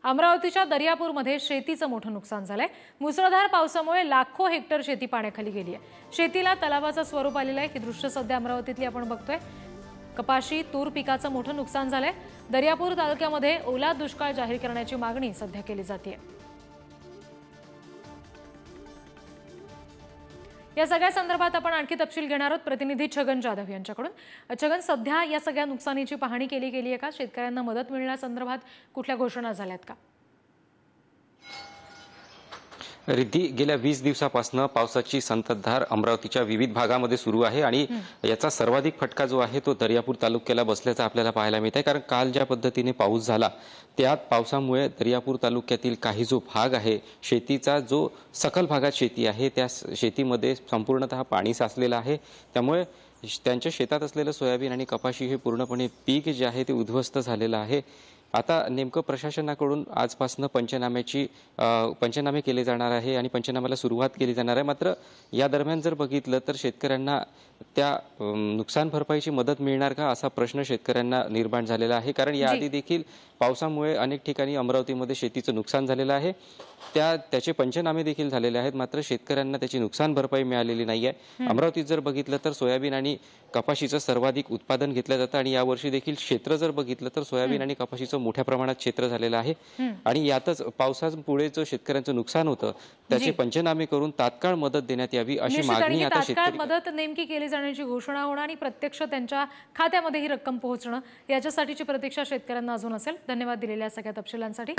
अमरावतीच्या दर्यापूरमध्ये शेतीचं मोठं नुकसान झालंय। मुसळधार पावसामुळे लाखो हेक्टर शेती पाण्याखाली गेली आहे। शेतीला तलावाचं स्वरूप आलेलं आहे। ही दृश्य सध्या अमरावतीतली आपण बघतोय। कपाशी तूर पिकाचं मोठं नुकसान झालंय। दर्यापूर तालुक्यामध्ये ओला दुष्काळ जाहीर करण्याची मागणी सध्या केली जाते। या सगळ्या संदर्भात आपण आणखी तपशील घेणार आहोत प्रतिनिधी छगन जाधव यांच्याकडून। छगन, सध्या या सगळ्या नुकसानीची पाहणी केली गेली आहे का? शेतकऱ्यांना मदत मिळण्यासंदर्भात कुठल्या घोषणा झाल्यात का? रिद्धी, गेल्या 20 दिवसापासून पावसाची संततधार अमरावतीच्या विविध भागामध्ये सुरू आहे आणि याचा सर्वाधिक फटका जो आहे तो दर्यापूर तालुक्याला बसल्याचा आपल्याला पाहायला मिळत आहे। कारण काल ज्या पद्धतीने पाऊस झाला त्यात पावसामुळे दर्यापूर तालुक्यातील काही जो भाग आहे शेतीचा, जो सखल भागात शेती आहे त्या शेतीमध्ये संपूर्णतः पाणी साचलेलं आहे। त्यामुळे त्यांच्या शेतात असलेलं सोयाबीन आणि कपाशी हे पूर्णपणे पीक जे आहे ते उद्ध्वस्त झालेलं आहे। आता नेमकं प्रशासनाकडून आजपासून पंचनामे केले जाणार आहे आणि पंचनाम्याला सुरुवात केली जाणार आहे। मात्र या दरम्यान जर बघितलं तर शेतकऱ्यांना त्या नुकसान भरपाईची मदत मिळणार का असा प्रश्न शेतकऱ्यांना निर्माण झालेला आहे। कारण याआधी देखील पावसामुळे अनेक ठिकाणी अमरावतीमध्ये शेतीचं नुकसान झालेलं आहे। त्याचे पंचनामे देखील झालेले आहेत, मात्र शेतकऱ्यांना त्याची नुकसान भरपाई मिळालेली नाहीये। अमरावतीत जर बघितलं तर सोयाबीन आणि कपाशीचं सर्वाधिक उत्पादन घेतलं जातं आणि यावर्षी देखील क्षेत्र जर बघितलं तर सोयाबीन आणि कपाशीचं मोठ्या प्रमाणात क्षेत्र झालेलं आहे। आणि यातच पावसामुळे जो शेतकऱ्यांचं नुकसान होतं त्याचे पंचनामे करून तात्काळ मदत देण्यात यावी अशी मागणी आता शेतकरी मदत नेमकी केली जाण्याची घोषणा होणार आणि प्रत्यक्ष त्यांच्या खात्यामध्ये ही रक्कम पोहोचणं याच्यासाठीची प्रतीक्षा शेतकऱ्यांना अजून असेल। धन्यवाद दिलेल्या सगळ्या तपशिलांसाठी।